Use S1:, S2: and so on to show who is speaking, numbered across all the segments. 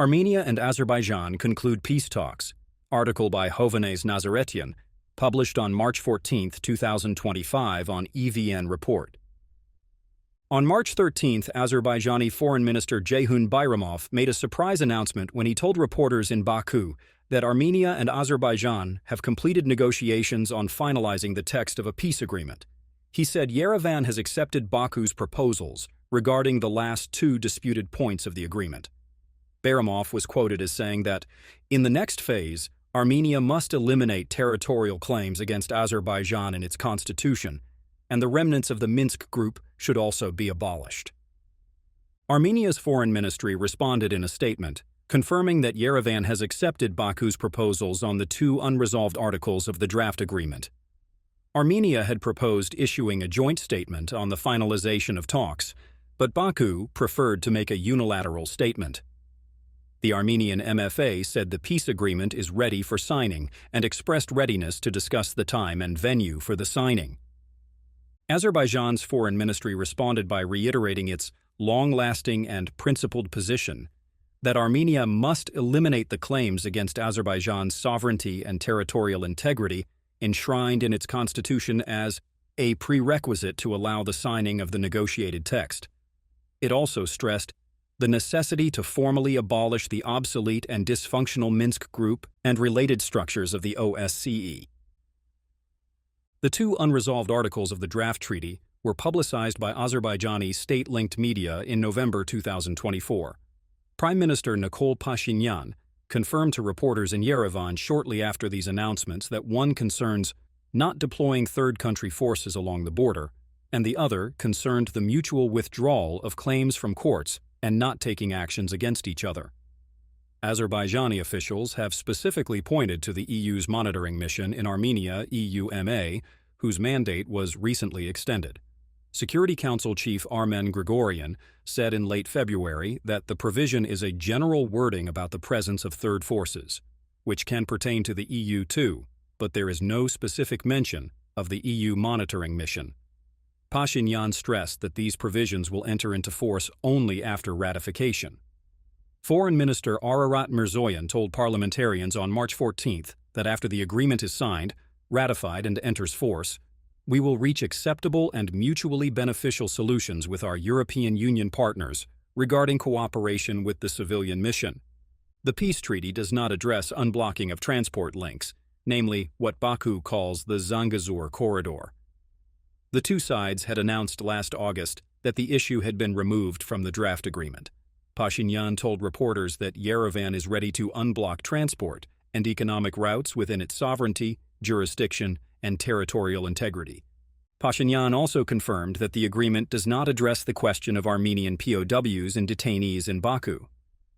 S1: Armenia and Azerbaijan conclude peace talks. Article by Hovhannes Nazaretian, published on March 14, 2025 on EVN Report. On March 13, Azerbaijani Foreign Minister Ceyhun Bayramov made a surprise announcement when he told reporters in Baku that Armenia and Azerbaijan have completed negotiations on finalizing the text of a peace agreement. He said Yerevan has accepted Baku's proposals regarding the last two disputed points of the agreement. Bayramov was quoted as saying that, in the next phase, Armenia must eliminate territorial claims against Azerbaijan in its constitution, and the remnants of the Minsk Group should also be abolished. Armenia's foreign ministry responded in a statement, confirming that Yerevan has accepted Baku's proposals on the two unresolved articles of the draft agreement. Armenia had proposed issuing a joint statement on the finalization of talks, but Baku preferred to make a unilateral statement. The Armenian MFA said the peace agreement is ready for signing and expressed readiness to discuss the time and venue for the signing. Azerbaijan's foreign ministry responded by reiterating its long-lasting and principled position that Armenia must eliminate the claims against Azerbaijan's sovereignty and territorial integrity enshrined in its constitution as a prerequisite to allow the signing of the negotiated text. It also stressed the necessity to formally abolish the obsolete and dysfunctional Minsk Group and related structures of the OSCE. The two unresolved articles of the draft treaty were publicized by Azerbaijani state-linked media in November 2024. Prime Minister Nikol Pashinyan confirmed to reporters in Yerevan shortly after these announcements that one concerns not deploying third-country forces along the border, and the other concerned the mutual withdrawal of claims from courts and not taking actions against each other. Azerbaijani officials have specifically pointed to the EU's monitoring mission in Armenia, EUMA, whose mandate was recently extended. Security Council Chief Armen Grigoryan said in late February that the provision is a general wording about the presence of third forces, which can pertain to the EU too, but there is no specific mention of the EU monitoring mission. Pashinyan stressed that these provisions will enter into force only after ratification. Foreign Minister Ararat Mirzoyan told parliamentarians on March 14 that after the agreement is signed, ratified, and enters force, we will reach acceptable and mutually beneficial solutions with our European Union partners regarding cooperation with the civilian mission. The peace treaty does not address unblocking of transport links, namely what Baku calls the Zangezur corridor. The two sides had announced last August that the issue had been removed from the draft agreement. Pashinyan told reporters that Yerevan is ready to unblock transport and economic routes within its sovereignty, jurisdiction, and territorial integrity. Pashinyan also confirmed that the agreement does not address the question of Armenian POWs and detainees in Baku.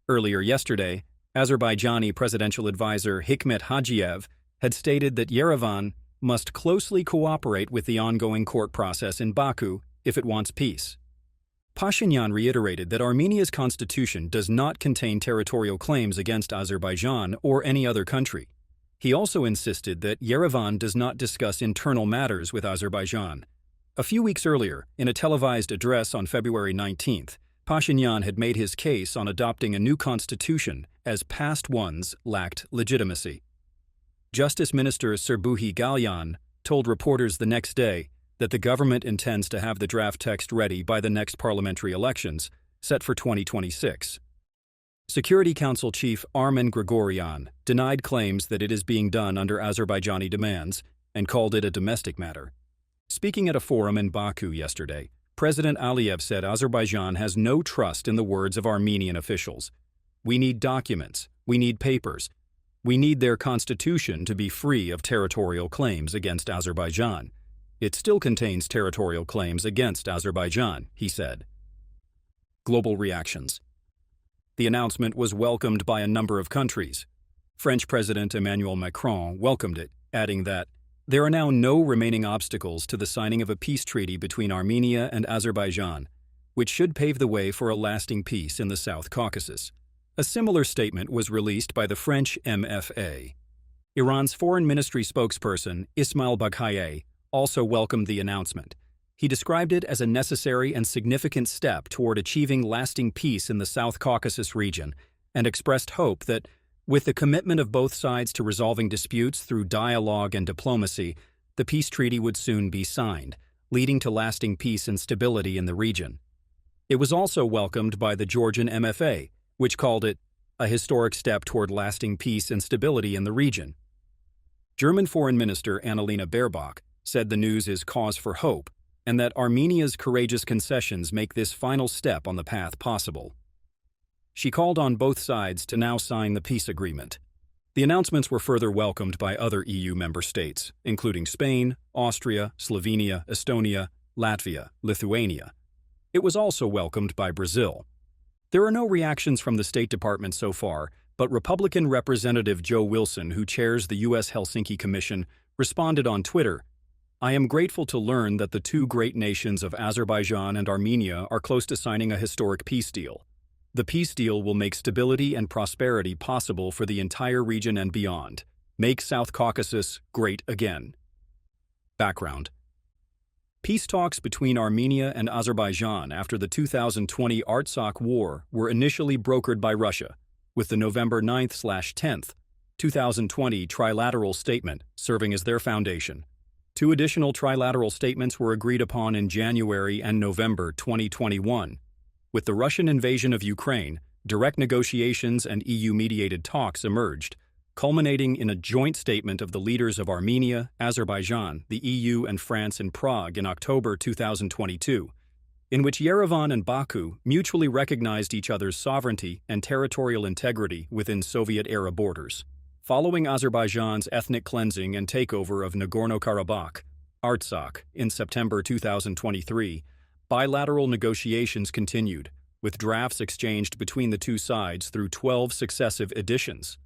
S1: Earlier yesterday, Azerbaijani presidential advisor Hikmet Hajiev had stated that Yerevan must closely cooperate with the ongoing court process in Baku if it wants peace. Pashinyan reiterated that Armenia's constitution does not contain territorial claims against Azerbaijan or any other country. He also insisted that Yerevan does not discuss internal matters with Azerbaijan. A few weeks earlier, in a televised address on February 19th, Pashinyan had made his case on adopting a new constitution as past ones lacked legitimacy. Justice Minister Serbuhi Galyan told reporters the next day that the government intends to have the draft text ready by the next parliamentary elections, set for 2026. Security Council Chief Armen Grigoryan denied claims that it is being done under Azerbaijani demands and called it a domestic matter. Speaking at a forum in Baku yesterday, President Aliyev said Azerbaijan has no trust in the words of Armenian officials. We need documents, we need papers, we need their constitution to be free of territorial claims against Azerbaijan. It still contains territorial claims against Azerbaijan, he said. Global reactions. The announcement was welcomed by a number of countries. French President Emmanuel Macron welcomed it, adding that there are now no remaining obstacles to the signing of a peace treaty between Armenia and Azerbaijan, which should pave the way for a lasting peace in the South Caucasus. A similar statement was released by the French MFA. Iran's foreign ministry spokesperson, Ismail Baghai, also welcomed the announcement. He described it as a necessary and significant step toward achieving lasting peace in the South Caucasus region and expressed hope that, with the commitment of both sides to resolving disputes through dialogue and diplomacy, the peace treaty would soon be signed, leading to lasting peace and stability in the region. It was also welcomed by the Georgian MFA, which called it a historic step toward lasting peace and stability in the region. German Foreign Minister Annalena Baerbock said the news is cause for hope, and that Armenia's courageous concessions make this final step on the path possible. She called on both sides to now sign the peace agreement. The announcements were further welcomed by other EU member states, including Spain, Austria, Slovenia, Estonia, Latvia, Lithuania. It was also welcomed by Brazil. There are no reactions from the State Department so far, but Republican Representative Joe Wilson, who chairs the U.S. Helsinki Commission, responded on Twitter, "I am grateful to learn that the two great nations of Azerbaijan and Armenia are close to signing a historic peace deal. The peace deal will make stability and prosperity possible for the entire region and beyond. Make South Caucasus great again." Background: peace talks between Armenia and Azerbaijan after the 2020 Artsakh War were initially brokered by Russia, with the November 9-10, 2020 trilateral statement serving as their foundation. Two additional trilateral statements were agreed upon in January and November 2021. With the Russian invasion of Ukraine, direct negotiations and EU-mediated talks emerged, culminating in a joint statement of the leaders of Armenia, Azerbaijan, the EU, and France in Prague in October 2022, in which Yerevan and Baku mutually recognized each other's sovereignty and territorial integrity within Soviet-era borders. Following Azerbaijan's ethnic cleansing and takeover of Nagorno-Karabakh, Artsakh, in September 2023, bilateral negotiations continued, with drafts exchanged between the two sides through 12 successive editions.